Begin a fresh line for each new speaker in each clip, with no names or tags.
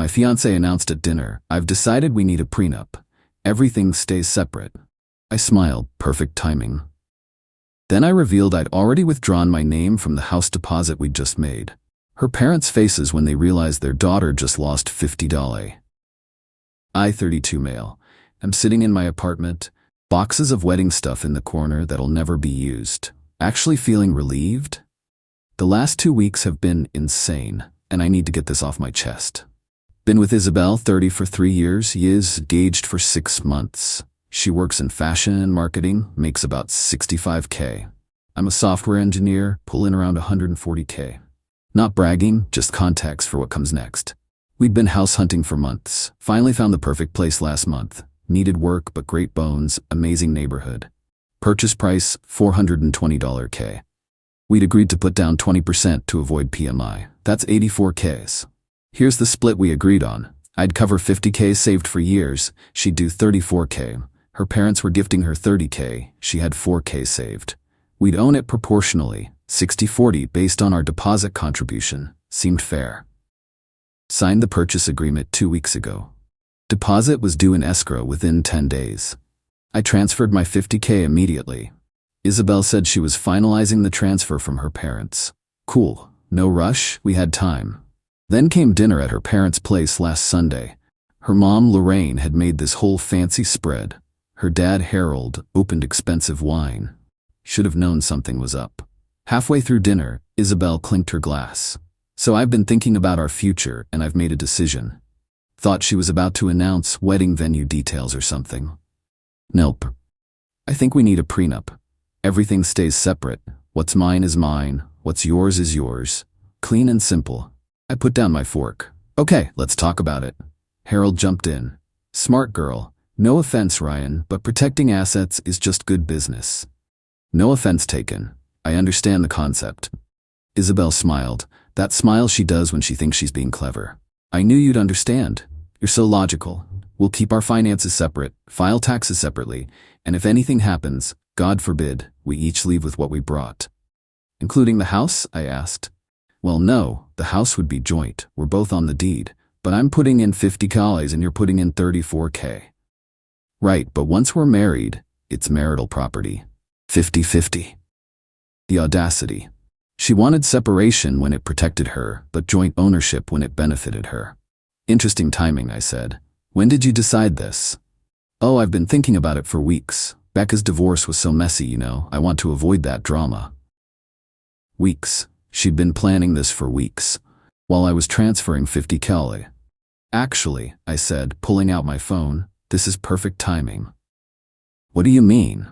fiancé announced at dinner, "I've decided we need a prenup. Everything stays separate." I smiled, perfect timing. Then I revealed I'd already withdrawn my name from the house deposit we'd just made. Her parents' faces when they realized their daughter just lost $50. I, 32 male, am sitting in my apartment, boxes of wedding stuff in the corner that'll never be used. Actually feeling relieved? The last 2 weeks have been insane, and I need to get this off my chest. Been with Isabel, 30, for 3 years, Yiz, engaged for 6 months. She works in fashion and marketing, makes about $65K. I'm a software engineer, pulling around $140K. Not bragging, just context for what comes next. We'd been house hunting for months, finally found the perfect place last month. Needed work but great bones, amazing neighborhood. Purchase price, $420K. We'd agreed to put down 20% to avoid PMI. That's 84Ks. Here's the split we agreed on. I'd cover 50K saved for years, she'd do 34K. Her parents were gifting her 30K, she had 4K saved. We'd own it proportionally, 60-40 based on our deposit contribution. Seemed fair. Signed the purchase agreement 2 weeks ago. Deposit was due in escrow within 10 days. I transferred my 50K immediately. Isabel said she was finalizing the transfer from her parents. Cool, no rush, we had time. Then came dinner at her parents' place last Sunday. Her mom, Lorraine, had made this whole fancy spread. Her dad, Harold, opened expensive wine. Should have known something was up. Halfway through dinner, Isabel clinked her glass. "So I've been thinking about our future and I've made a decision." Thought she was about to announce wedding venue details or something. Nope. I think we need a prenup. Everything stays separate. What's mine is mine. What's yours is yours. Clean and simple. I put down my fork. "Okay, let's talk about it." Harold jumped in. "Smart girl. No offense, Ryan, but protecting assets is just good business." No offense taken. I understand the concept. Isabel smiled. That smile she does when she thinks she's being clever. "I knew you'd understand. You're so logical. We'll keep our finances separate, file taxes separately, and if anything happens, God forbid, we each leave with what we brought." "Including the house?" I asked. "Well, no, the house would be joint. We're both on the deed, but I'm putting in 50K and you're putting in 34K. "Right, but once we're married, it's marital property. 50-50. The audacity. She wanted separation when it protected her, but joint ownership when it benefited her. "Interesting timing," I said. "When did you decide this?" "Oh, I've been thinking about it for weeks. Becca's divorce was so messy, you know. I want to avoid that drama." Weeks. She'd been planning this for weeks, while I was transferring 50K. "Actually," I said, pulling out my phone, "this is perfect timing." "What do you mean?"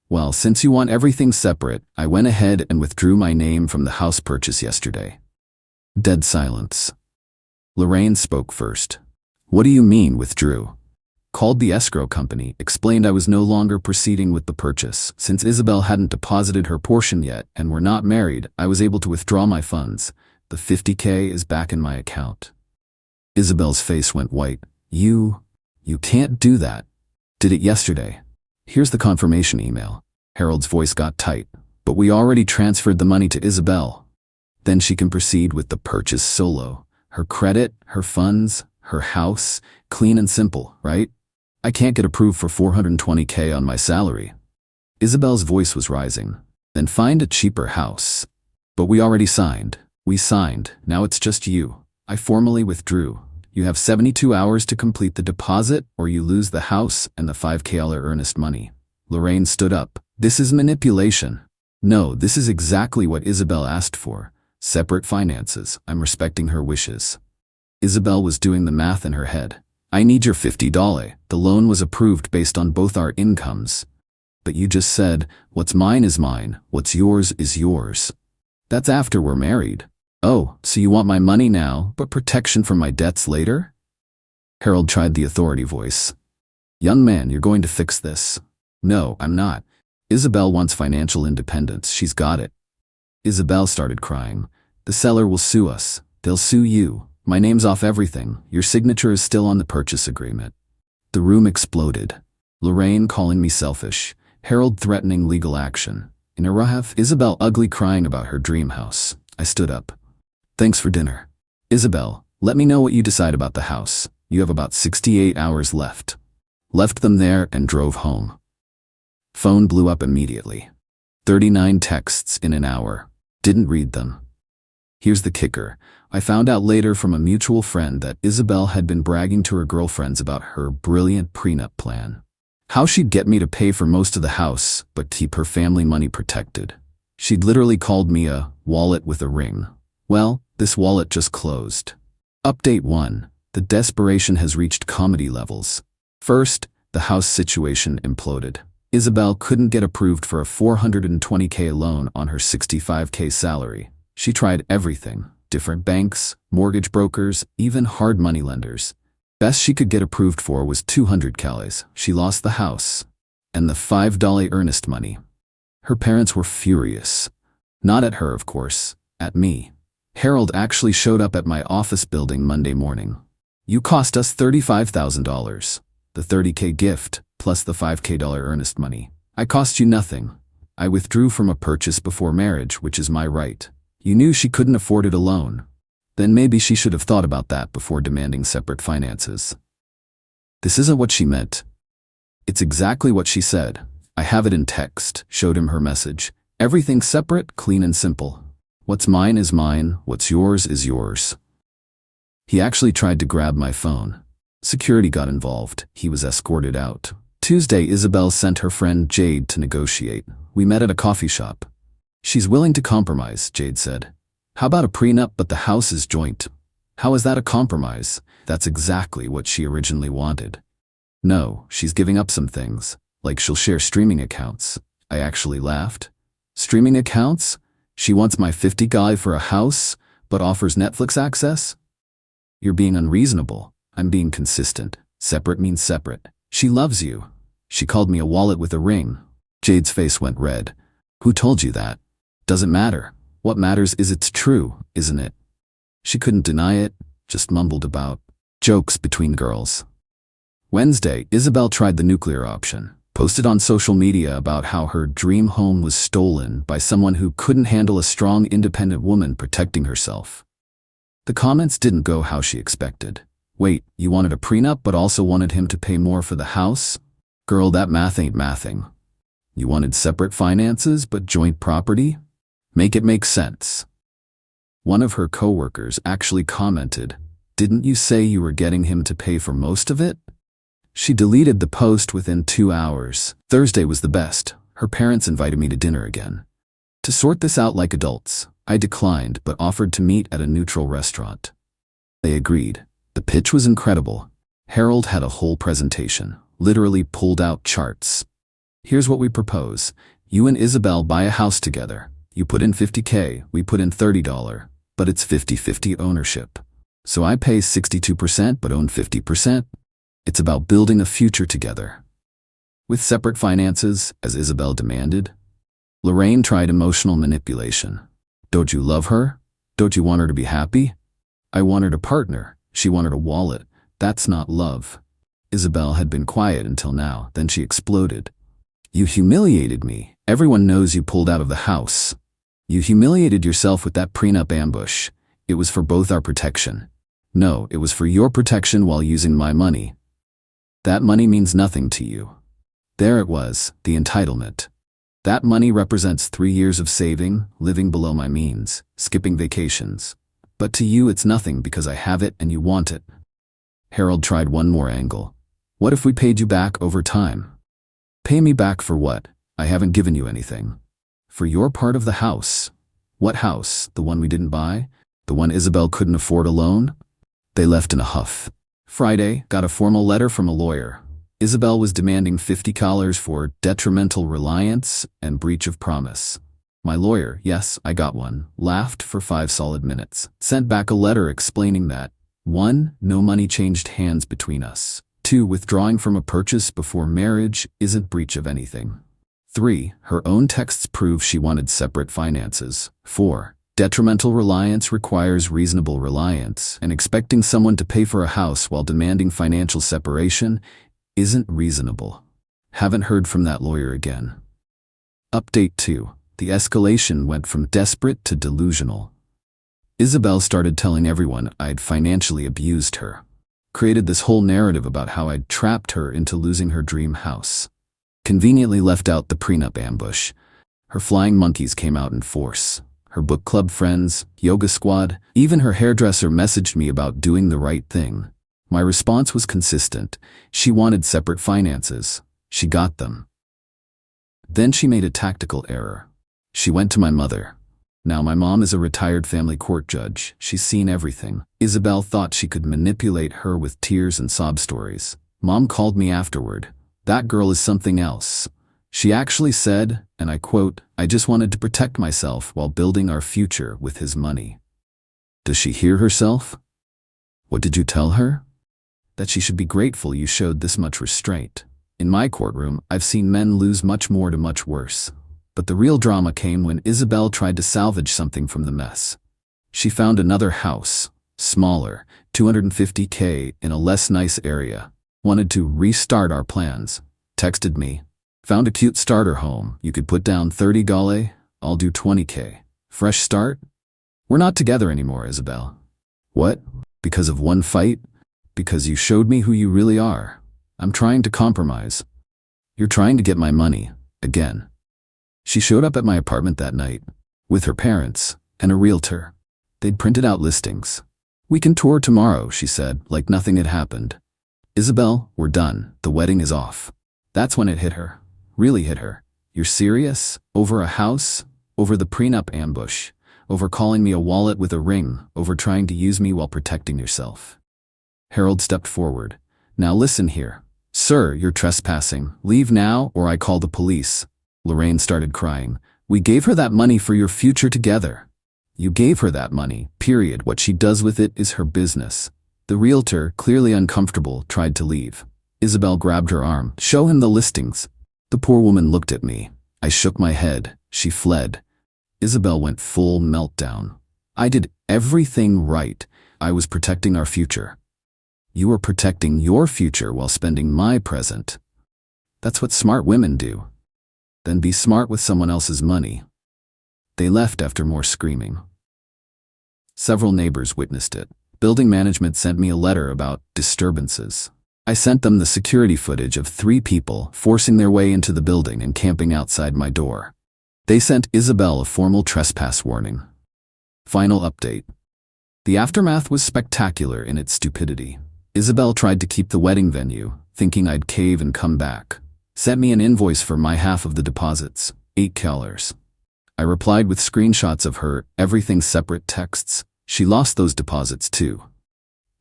"Well, since you want everything separate, I went ahead and withdrew my name from the house purchase yesterday." Dead silence. Lorraine spoke first. "What do you mean, withdrew?" "Called the escrow company, explained I was no longer proceeding with the purchase. Since Isabel hadn't deposited her portion yet and we're not married, I was able to withdraw my funds. The 50K is back in my account." Isabel's face went white. You can't do that." "Did it yesterday. Here's the confirmation email." Harold's voice got tight. "But we already transferred the money to Isabel. Then she can proceed with the purchase solo. Her credit, her funds, her house, clean and simple, right? I can't get approved for 420K on my salary." Isabel's voice was rising. "Then find a cheaper house." "But we already signed." "We signed. Now it's just you. I formally withdrew. You have 72 hours to complete the deposit or you lose the house and the 5K earnest money." Lorraine stood up. "This is manipulation." "No, this is exactly what Isabel asked for. Separate finances. I'm respecting her wishes." Isabel was doing the math in her head. "I need your $50. The loan was approved based on both our incomes." "But you just said, what's mine is mine, what's yours is yours." "That's after we're married." "Oh, so you want my money now, but protection from my debts later?" Harold tried the authority voice. "Young man, you're going to fix this." "No, I'm not. Isabel wants financial independence. She's got it." Isabel started crying. "The seller will sue us. They'll sue you. My name's off everything. Your signature is still on the purchase agreement." The room exploded. Lorraine calling me selfish. Harold threatening legal action. In a rough, Isabel ugly crying about her dream house. I stood up. "Thanks for dinner." "Isabel, Let me know what you decide about the house. You have about 68 hours left. Left them there and drove home. Phone blew up immediately. 39 texts in an hour. Didn't read them. Here's the kicker. I found out later from a mutual friend that Isabel had been bragging to her girlfriends about her brilliant prenup plan. How she'd get me to pay for most of the house, but keep her family money protected. She'd literally called me a wallet with a ring. Well, this wallet just closed. Update 1. The desperation has reached comedy levels. First, the house situation imploded. Isabel couldn't get approved for a $420K loan on her $65K salary. She tried everything. Different banks, mortgage brokers, even hard money lenders. Best she could get approved for was 200 Qleys. She lost the house. And the $5 earnest money. Her parents were furious. Not at her, of course. At me. Harold actually showed up at my office building Monday morning. You cost us $35,000. The $30K gift, plus the $5K earnest money. I cost you nothing. I withdrew from a purchase before marriage, which is my right. You knew she couldn't afford it alone. Then maybe she should have thought about that before demanding separate finances. This isn't what she meant. It's exactly what she said. I have it in text, showed him her message. Everything separate, clean and simple. What's mine is mine, what's yours is yours. He actually tried to grab my phone. Security got involved. He was escorted out. Tuesday, Isabel sent her friend Jade to negotiate. We met at a coffee shop. She's willing to compromise, Jade said. How about a prenup but the house is joint? How is that a compromise? That's exactly what she originally wanted. No, she's giving up some things, like she'll share streaming accounts. I actually laughed. Streaming accounts? She wants my $50K for a house, but offers Netflix access? You're being unreasonable. I'm being consistent. Separate means separate. She loves you. She called me a wallet with a ring. Jade's face went red. Who told you that? Doesn't matter. What matters is it's true, isn't it? She couldn't deny it, just mumbled about jokes between girls. Wednesday, Isabel tried the nuclear option. Posted on social media about how her dream home was stolen by someone who couldn't handle a strong, independent woman protecting herself. The comments didn't go how she expected. Wait, you wanted a prenup but also wanted him to pay more for the house? Girl, that math ain't mathing. You wanted separate finances but joint property? Make it make sense. One of her coworkers actually commented, "Didn't you say you were getting him to pay for most of it?" She deleted the post within 2 hours. Thursday was the best. Her parents invited me to dinner again. To sort this out like adults, I declined but offered to meet at a neutral restaurant. They agreed. The pitch was incredible. Harold had a whole presentation, literally pulled out charts. Here's what we propose. You and Isabel buy a house together. You put in $50K, we put in $30, but it's 50-50 ownership. So I pay 62% but own 50%. It's about building a future together. With separate finances, as Isabel demanded. Lorraine tried emotional manipulation. Don't you love her? Don't you want her to be happy? I wanted a partner. She wanted a wallet. That's not love. Isabel had been quiet until now, then she exploded. You humiliated me. Everyone knows you pulled out of the house. You humiliated yourself with that prenup ambush. It was for both our protection. No, it was for your protection while using my money. That money means nothing to you. There it was, the entitlement. That money represents 3 years of saving, living below my means, skipping vacations. But to you it's nothing because I have it and you want it. Harold tried one more angle. What if we paid you back over time? Pay me back for what? I haven't given you anything. For your part of the house. What house? The one we didn't buy? The one Isabel couldn't afford alone? They left in a huff. Friday, got a formal letter from a lawyer. Isabel was demanding $50 for detrimental reliance and breach of promise. My lawyer, yes, I got one, laughed for 5 solid minutes, sent back a letter explaining that 1. No money changed hands between us. 2. Withdrawing from a purchase before marriage isn't breach of anything. 3. Her own texts prove she wanted separate finances. 4. Detrimental reliance requires reasonable reliance, and expecting someone to pay for a house while demanding financial separation isn't reasonable. Haven't heard from that lawyer again. Update 2. The escalation went from desperate to delusional. Isabel started telling everyone I'd financially abused her. Created this whole narrative about how I'd trapped her into losing her dream house. Conveniently left out the prenup ambush. Her flying monkeys came out in force. Her book club friends, yoga squad, even her hairdresser messaged me about doing the right thing. My response was consistent. She wanted separate finances. She got them. Then she made a tactical error. She went to my mother. Now my mom is a retired family court judge. She's seen everything. Isabel thought she could manipulate her with tears and sob stories. Mom called me afterward. That girl is something else. She actually said, and I quote, "I just wanted to protect myself while building our future with his money." Does she hear herself? What did you tell her? That she should be grateful you showed this much restraint. In my courtroom, I've seen men lose much more to much worse. But the real drama came when Isabel tried to salvage something from the mess. She found another house, smaller, $250K in a less nice area. Wanted to restart our plans. Texted me. Found a cute starter home. You could put down 30 Qley, I'll do 20K. Fresh start? We're not together anymore, Isabel. What? Because of one fight? Because you showed me who you really are. I'm trying to compromise. You're trying to get my money, again. She showed up at my apartment that night, with her parents and a realtor. They'd printed out listings. We can tour tomorrow, she said, like nothing had happened. Isabel, we're done. The wedding is off. That's when it hit her. Really hit her. You're serious? Over a house? Over the prenup ambush? Over calling me a wallet with a ring? Over trying to use me while protecting yourself? Harold stepped forward. Now listen here. Sir, you're trespassing. Leave now or I call the police. Lorraine started crying. We gave her that money for your future together. You gave her that money, period. What she does with it is her business. The realtor, clearly uncomfortable, tried to leave. Isabel grabbed her arm. Show him the listings. The poor woman looked at me. I shook my head. She fled. Isabel went full meltdown. I did everything right. I was protecting our future. You were protecting your future while spending my present. That's what smart women do. Then be smart with someone else's money. They left after more screaming. Several neighbors witnessed it. Building management sent me a letter about disturbances. I sent them the security footage of 3 people forcing their way into the building and camping outside my door. They sent Isabel a formal trespass warning. Final update. The aftermath was spectacular in its stupidity. Isabel tried to keep the wedding venue, thinking I'd cave and come back. Sent me an invoice for my half of the deposits, $8. I replied with screenshots of her everything separate texts. She lost those deposits too.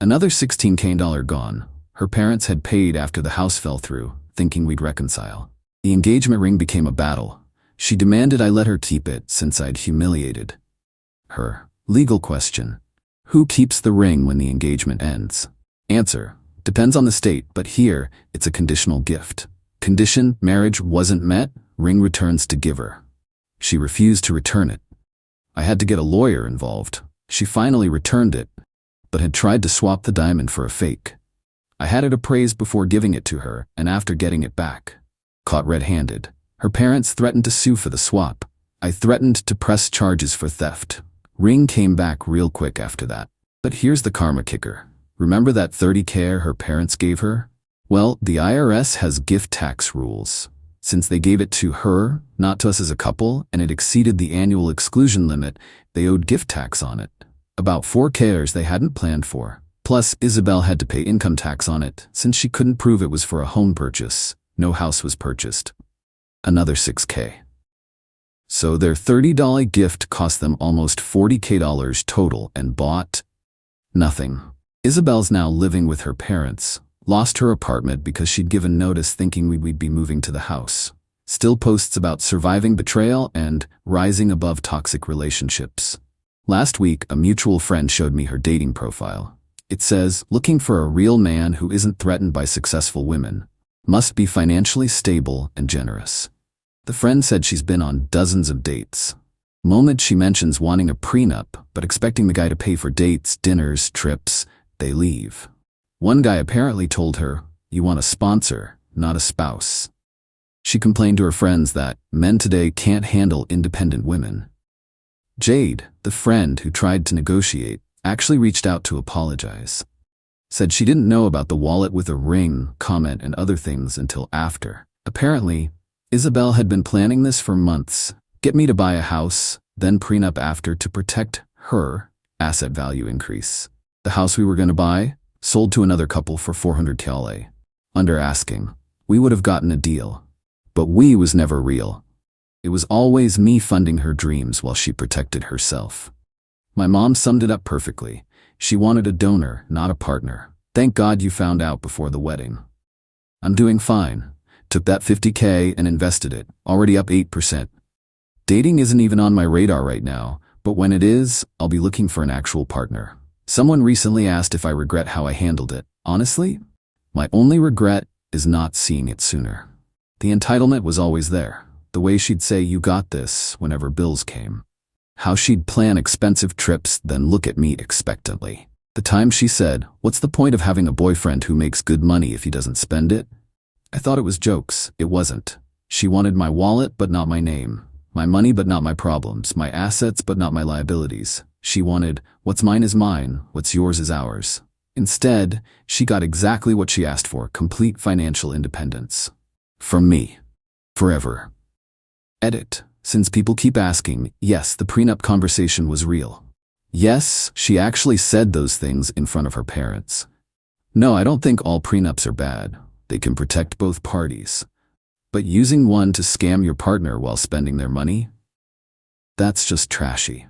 Another $16K gone. Her parents had paid after the house fell through, thinking we'd reconcile. The engagement ring became a battle. She demanded I let her keep it since I'd humiliated her. Legal question. Who keeps the ring when the engagement ends? Answer. Depends on the state, but here, it's a conditional gift. Condition, marriage wasn't met, ring returns to giver. She refused to return it. I had to get a lawyer involved. She finally returned it, but had tried to swap the diamond for a fake. I had it appraised before giving it to her, and after getting it back. Caught red-handed. Her parents threatened to sue for the swap. I threatened to press charges for theft. Ring came back real quick after that. But here's the karma kicker. Remember that $30K her parents gave her? Well, the IRS has gift tax rules. Since they gave it to her, not to us as a couple, and it exceeded the annual exclusion limit, they owed gift tax on it. About $4K they hadn't planned for. Plus, Isabel had to pay income tax on it, since she couldn't prove it was for a home purchase. No house was purchased. Another $6K. So their $30 gift cost them almost $40K total and bought nothing. Isabel's now living with her parents. Lost her apartment because she'd given notice thinking we'd be moving to the house. Still posts about surviving betrayal and rising above toxic relationships. Last week, a mutual friend showed me her dating profile. It says, looking for a real man who isn't threatened by successful women. Must be financially stable and generous. The friend said she's been on dozens of dates. Moment she mentions wanting a prenup, but expecting the guy to pay for dates, dinners, trips, they leave. One guy apparently told her, you want a sponsor, not a spouse. She complained to her friends that men today can't handle independent women. Jade, the friend who tried to negotiate, actually reached out to apologize. Said she didn't know about the wallet with a ring, comment, and other things until after. Apparently, Isabel had been planning this for months. Get me to buy a house, then prenup after to protect her asset value increase. The house we were going to buy sold to another couple for 400 Qley. Under asking, we would have gotten a deal. But we was never real. It was always me funding her dreams while she protected herself. My mom summed it up perfectly. She wanted a donor, not a partner. Thank God you found out before the wedding. I'm doing fine. Took that 50K and invested it, already up 8%. Dating isn't even on my radar right now, but when it is, I'll be looking for an actual partner. Someone recently asked if I regret how I handled it. Honestly, my only regret is not seeing it sooner. The entitlement was always there. The way she'd say, "You got this," whenever bills came. How she'd plan expensive trips, then look at me expectantly. The time she said, "What's the point of having a boyfriend who makes good money if he doesn't spend it?" I thought it was jokes. It wasn't. She wanted my wallet but not my name. My money but not my problems. My assets but not my liabilities. She wanted, what's mine is mine, what's yours is ours. Instead, she got exactly what she asked for, complete financial independence. From me. Forever. Edit. Since people keep asking, yes, the prenup conversation was real. Yes, she actually said those things in front of her parents. No, I don't think all prenups are bad. They can protect both parties. But using one to scam your partner while spending their money? That's just trashy.